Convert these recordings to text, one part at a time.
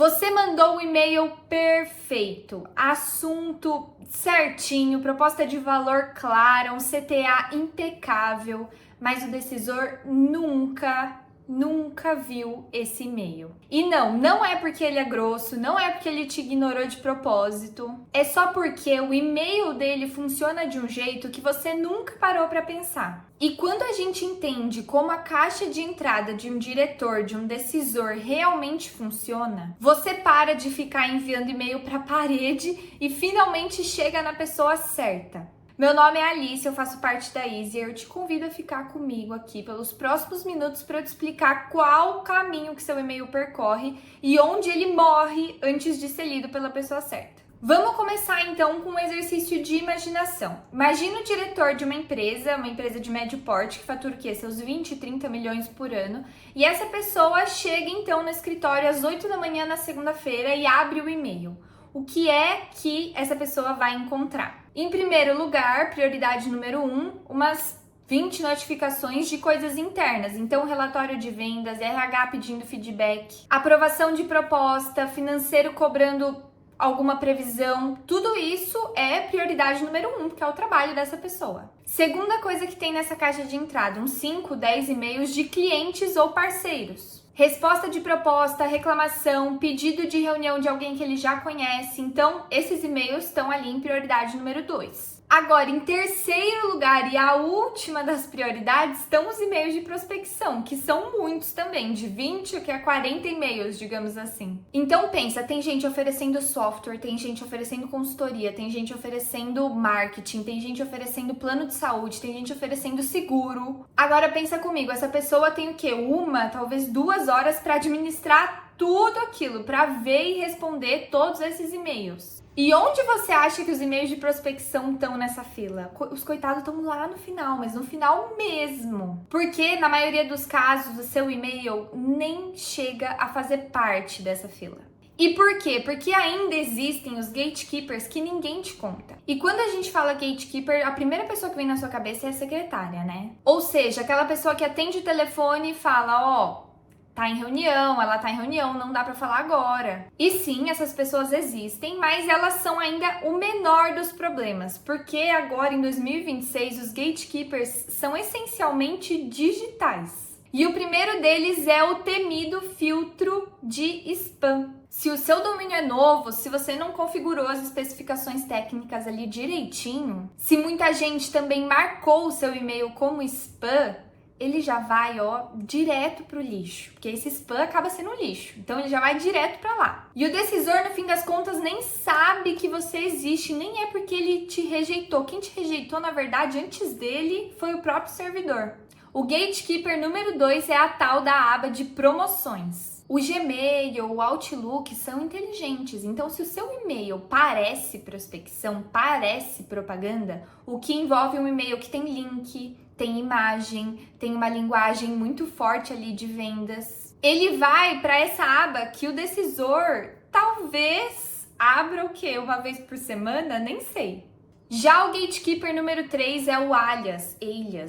Você mandou o e-mail perfeito, assunto certinho, proposta de valor clara, um CTA impecável, mas o decisor nunca viu esse e-mail. E não é porque ele é grosso, não é porque ele te ignorou de propósito, é só porque o e-mail dele funciona de um jeito que você nunca parou para pensar. E quando a gente entende como a caixa de entrada de um diretor, de um decisor realmente funciona, você para de ficar enviando e-mail para a parede e finalmente chega na pessoa certa. Meu nome é Alice, eu faço parte da Easy e eu te convido a ficar comigo aqui pelos próximos minutos para eu te explicar qual o caminho que seu e-mail percorre e onde ele morre antes de ser lido pela pessoa certa. Vamos começar então com um exercício de imaginação. Imagina o diretor de uma empresa de médio porte, que fatura o quê? Seus 20, 30 milhões por ano. E essa pessoa chega então no escritório às 8 da manhã na segunda-feira e abre o e-mail. O que é que essa pessoa vai encontrar? Em primeiro lugar, prioridade número 1, umas 20 notificações de coisas internas. Então, relatório de vendas, RH pedindo feedback, aprovação de proposta, financeiro cobrando alguma previsão, tudo isso é prioridade número 1, que é o trabalho dessa pessoa. Segunda coisa que tem nessa caixa de entrada, uns 5, 10 e-mails de clientes ou parceiros. Resposta de proposta, reclamação, pedido de reunião de alguém que ele já conhece. Então, esses e-mails estão ali em prioridade número 2. Agora, em terceiro lugar e a última das prioridades estão os e-mails de prospecção, que são muitos também, de 20 a 40 e-mails, digamos assim. Então pensa, tem gente oferecendo software, tem gente oferecendo consultoria, tem gente oferecendo marketing, tem gente oferecendo plano de saúde, tem gente oferecendo seguro. Agora pensa comigo, essa pessoa tem o quê? Talvez 2 horas para administrar tudo aquilo, para ver e responder todos esses e-mails. E onde você acha que os e-mails de prospecção estão nessa fila? Os coitados estão lá no final, mas no final mesmo. Porque na maioria dos casos o seu e-mail nem chega a fazer parte dessa fila. E por quê? Porque ainda existem os gatekeepers que ninguém te conta. E quando a gente fala gatekeeper, a primeira pessoa que vem na sua cabeça é a secretária, né? Ou seja, aquela pessoa que atende o telefone e fala, tá em reunião, ela tá em reunião, não dá pra falar agora. E sim, essas pessoas existem, mas elas são ainda o menor dos problemas, porque agora em 2026 os gatekeepers são essencialmente digitais. E o primeiro deles é o temido filtro de spam. Se o seu domínio é novo, se você não configurou as especificações técnicas ali direitinho, se muita gente também marcou o seu e-mail como spam, ele já vai, direto pro lixo, porque esse spam acaba sendo um lixo, então ele já vai direto pra lá. E o decisor, no fim das contas, nem sabe que você existe, nem é porque ele te rejeitou. Quem te rejeitou, na verdade, antes dele, foi o próprio servidor. O gatekeeper número 2 é a tal da aba de promoções. O Gmail, o Outlook são inteligentes, então se o seu e-mail parece prospecção, parece propaganda, o que envolve um e-mail que tem link, tem imagem, tem uma linguagem muito forte ali de vendas, ele vai para essa aba que o decisor talvez abra o quê? Uma vez por semana? Nem sei. Já o gatekeeper número 3 é o alias,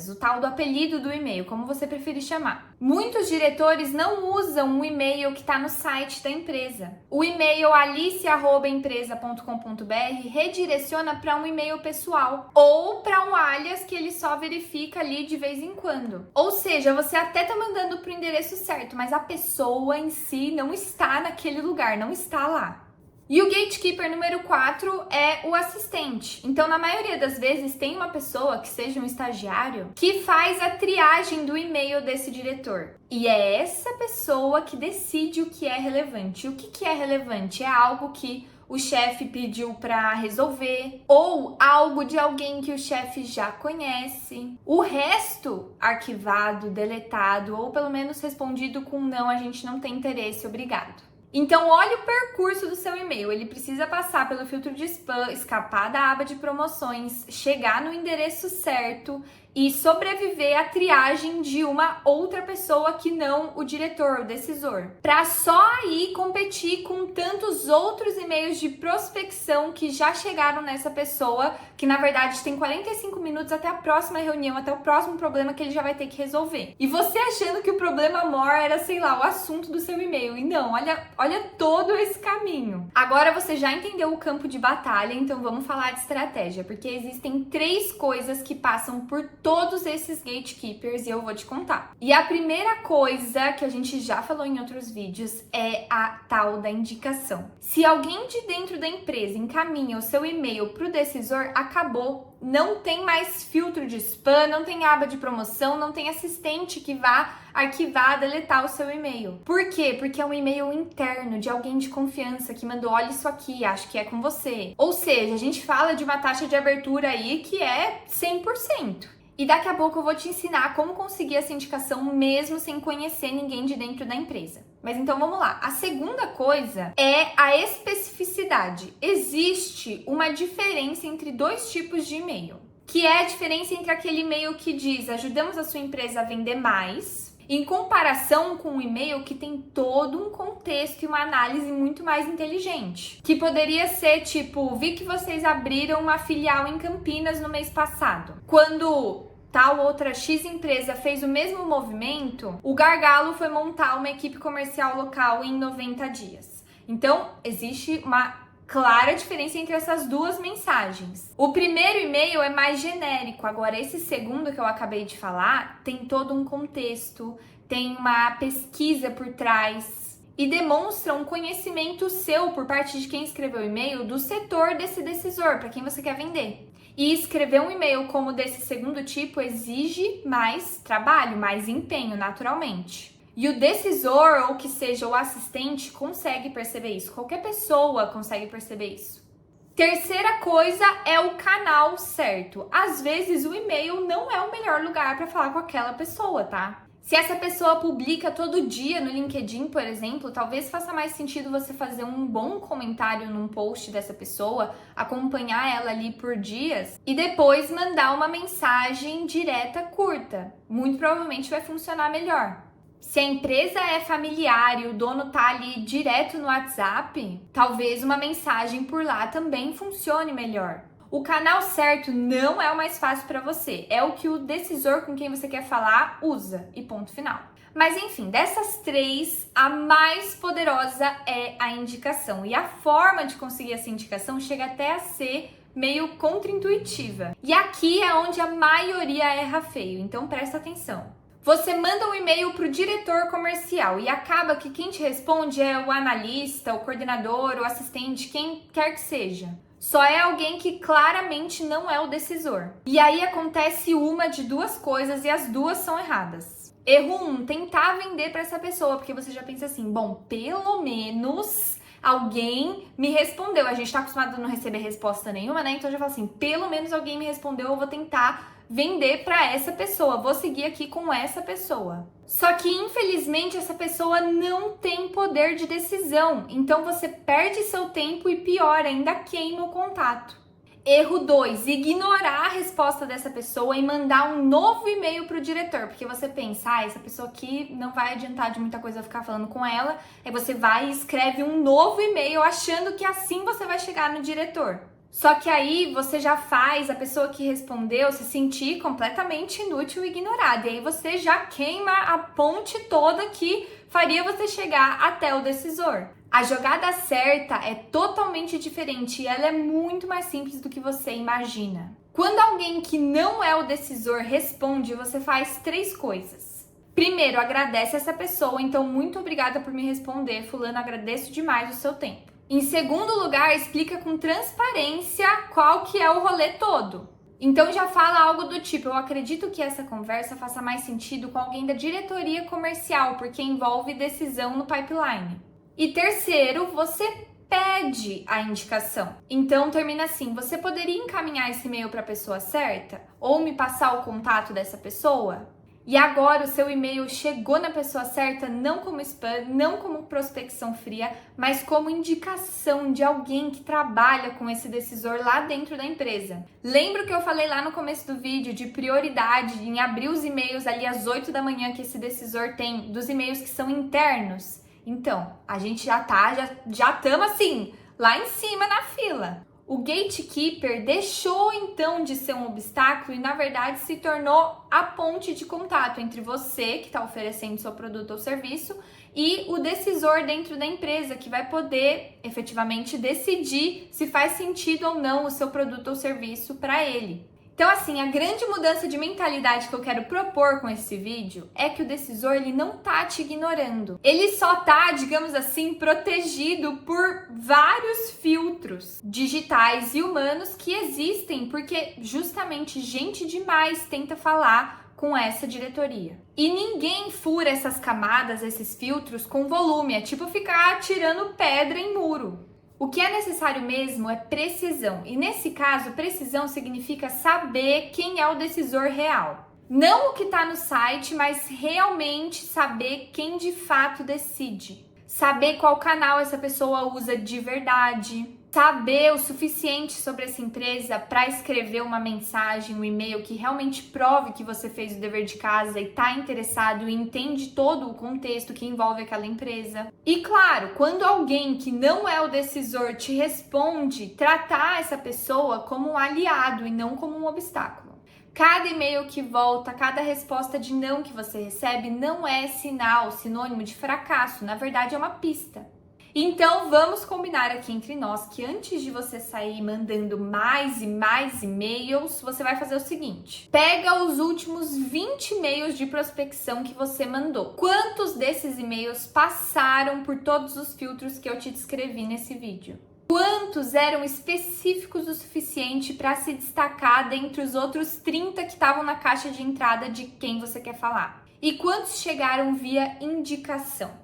o tal do apelido do e-mail, como você preferir chamar. Muitos diretores não usam o e-mail que está no site da empresa. O e-mail alice@empresa.com.br redireciona para um e-mail pessoal ou para um alias que ele só verifica ali de vez em quando. Ou seja, você até está mandando para o endereço certo, mas a pessoa em si não está naquele lugar, não está lá. E o gatekeeper número 4 é o assistente. Então, na maioria das vezes, tem uma pessoa, que seja um estagiário, que faz a triagem do e-mail desse diretor. E é essa pessoa que decide o que é relevante. E o que é relevante? É algo que o chefe pediu para resolver, ou algo de alguém que o chefe já conhece. O resto, arquivado, deletado, ou pelo menos respondido com não, a gente não tem interesse, obrigado. Então, olha o percurso do seu e-mail. Ele precisa passar pelo filtro de spam, escapar da aba de promoções, chegar no endereço certo e sobreviver à triagem de uma outra pessoa que não o diretor, o decisor, para só aí competir com tantos outros e-mails de prospecção que já chegaram nessa pessoa, que na verdade tem 45 minutos até a próxima reunião, até o próximo problema que ele já vai ter que resolver. E você achando que o problema maior era, sei lá, o assunto do seu e-mail. E não, olha todo esse caminho. Agora você já entendeu o campo de batalha, então vamos falar de estratégia, porque existem 3 coisas que passam por todos esses gatekeepers e eu vou te contar. E a primeira coisa que a gente já falou em outros vídeos é a tal da indicação. Se alguém de dentro da empresa encaminha o seu e-mail para o decisor, acabou. Não tem mais filtro de spam, não tem aba de promoção, não tem assistente que vá arquivar, deletar o seu e-mail. Por quê? Porque é um e-mail interno de alguém de confiança que mandou, olha isso aqui, acho que é com você. Ou seja, a gente fala de uma taxa de abertura aí que é 100%. E daqui a pouco eu vou te ensinar como conseguir essa indicação mesmo sem conhecer ninguém de dentro da empresa. Mas então vamos lá. A segunda coisa é a especificidade. Existe uma diferença entre 2 tipos de e-mail, que é a diferença entre aquele e-mail que diz ajudamos a sua empresa a vender mais, em comparação com um e-mail que tem todo um contexto e uma análise muito mais inteligente. Que poderia ser tipo, vi que vocês abriram uma filial em Campinas no mês passado. Quando tal outra X empresa fez o mesmo movimento, o gargalo foi montar uma equipe comercial local em 90 dias. Então, existe uma clara diferença entre essas 2 mensagens. O primeiro e-mail é mais genérico, agora esse segundo que eu acabei de falar tem todo um contexto, tem uma pesquisa por trás e demonstra um conhecimento seu por parte de quem escreveu o e-mail do setor desse decisor, para quem você quer vender. E escrever um e-mail como desse segundo tipo exige mais trabalho, mais empenho, naturalmente. E o decisor, ou que seja o assistente, consegue perceber isso. Qualquer pessoa consegue perceber isso. Terceira coisa é o canal certo. Às vezes o e-mail não é o melhor lugar para falar com aquela pessoa, tá? Se essa pessoa publica todo dia no LinkedIn, por exemplo, talvez faça mais sentido você fazer um bom comentário num post dessa pessoa, acompanhar ela ali por dias e depois mandar uma mensagem direta curta. Muito provavelmente vai funcionar melhor. Se a empresa é familiar e o dono tá ali direto no WhatsApp, talvez uma mensagem por lá também funcione melhor. O canal certo não é o mais fácil para você, é o que o decisor com quem você quer falar usa e ponto final. Mas enfim, dessas 3, a mais poderosa é a indicação. E a forma de conseguir essa indicação chega até a ser meio contraintuitiva. E aqui é onde a maioria erra feio, então presta atenção. Você manda um e-mail para o diretor comercial e acaba que quem te responde é o analista, o coordenador, o assistente, quem quer que seja. Só é alguém que claramente não é o decisor. E aí acontece uma de 2 coisas e as 2 são erradas. Erro 1, tentar vender para essa pessoa, porque você já pensa assim, bom, pelo menos alguém me respondeu. A gente tá acostumado a não receber resposta nenhuma, né? Então já fala assim, pelo menos alguém me respondeu, eu vou tentar vender para essa pessoa, vou seguir aqui com essa pessoa. Só que infelizmente essa pessoa não tem poder de decisão, então você perde seu tempo e pior, ainda queima o contato. Erro 2, ignorar a resposta dessa pessoa e mandar um novo e-mail para o diretor, porque você pensa, essa pessoa aqui não vai adiantar de muita coisa ficar falando com ela, aí você vai e escreve um novo e-mail achando que assim você vai chegar no diretor. Só que aí você já faz a pessoa que respondeu se sentir completamente inútil e ignorada. E aí você já queima a ponte toda que faria você chegar até o decisor. A jogada certa é totalmente diferente e ela é muito mais simples do que você imagina. Quando alguém que não é o decisor responde, você faz 3 coisas. Primeiro, agradece essa pessoa, então muito obrigada por me responder, fulano, agradeço demais o seu tempo. Em segundo lugar, explica com transparência qual que é o rolê todo. Então já fala algo do tipo, eu acredito que essa conversa faça mais sentido com alguém da diretoria comercial, porque envolve decisão no pipeline. E terceiro, você pede a indicação. Então termina assim, você poderia encaminhar esse e-mail para a pessoa certa? Ou me passar o contato dessa pessoa? E agora o seu e-mail chegou na pessoa certa, não como spam, não como prospecção fria, mas como indicação de alguém que trabalha com esse decisor lá dentro da empresa. Lembra que eu falei lá no começo do vídeo de prioridade em abrir os e-mails ali às 8 da manhã que esse decisor tem, dos e-mails que são internos? Então, a gente já estamos assim, lá em cima na fila. O gatekeeper deixou então de ser um obstáculo e na verdade se tornou a ponte de contato entre você que está oferecendo seu produto ou serviço e o decisor dentro da empresa que vai poder efetivamente decidir se faz sentido ou não o seu produto ou serviço para ele. Então, assim, a grande mudança de mentalidade que eu quero propor com esse vídeo é que o decisor, ele não tá te ignorando. Ele só tá, digamos assim, protegido por vários filtros digitais e humanos que existem, porque justamente gente demais tenta falar com essa diretoria. E ninguém fura essas camadas, esses filtros com volume, é tipo ficar atirando pedra em muro. O que é necessário mesmo é precisão, e nesse caso, precisão significa saber quem é o decisor real. Não o que está no site, mas realmente saber quem de fato decide. Saber qual canal essa pessoa usa de verdade. Saber o suficiente sobre essa empresa para escrever uma mensagem, um e-mail que realmente prove que você fez o dever de casa e está interessado e entende todo o contexto que envolve aquela empresa. E claro, quando alguém que não é o decisor te responde, tratar essa pessoa como um aliado e não como um obstáculo. Cada e-mail que volta, cada resposta de não que você recebe não é sinônimo de fracasso, na verdade é uma pista. Então vamos combinar aqui entre nós que antes de você sair mandando mais e mais e-mails, você vai fazer o seguinte: pega os últimos 20 e-mails de prospecção que você mandou. Quantos desses e-mails passaram por todos os filtros que eu te descrevi nesse vídeo? Quantos eram específicos o suficiente para se destacar dentre os outros 30 que estavam na caixa de entrada de quem você quer falar? E quantos chegaram via indicação?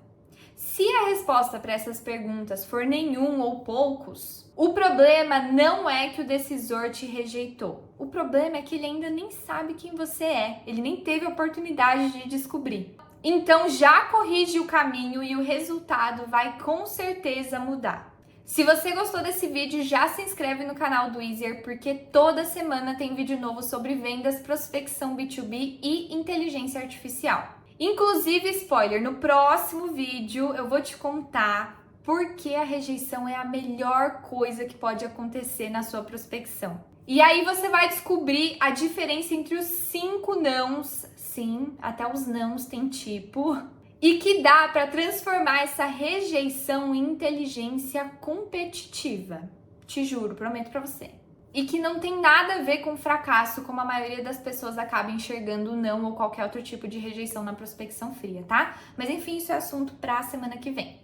Se a resposta para essas perguntas for nenhum ou poucos, o problema não é que o decisor te rejeitou. O problema é que ele ainda nem sabe quem você é. Ele nem teve a oportunidade de descobrir. Então já corrige o caminho e o resultado vai com certeza mudar. Se você gostou desse vídeo, já se inscreve no canal do Easier, porque toda semana tem vídeo novo sobre vendas, prospecção B2B e inteligência artificial. Inclusive, spoiler, no próximo vídeo eu vou te contar por que a rejeição é a melhor coisa que pode acontecer na sua prospecção. E aí você vai descobrir a diferença entre os 5 nãos, sim, até os nãos tem tipo, e que dá para transformar essa rejeição em inteligência competitiva. Te juro, prometo para você. E que não tem nada a ver com fracasso, como a maioria das pessoas acaba enxergando o não ou qualquer outro tipo de rejeição na prospecção fria, tá? Mas enfim, isso é assunto para a semana que vem.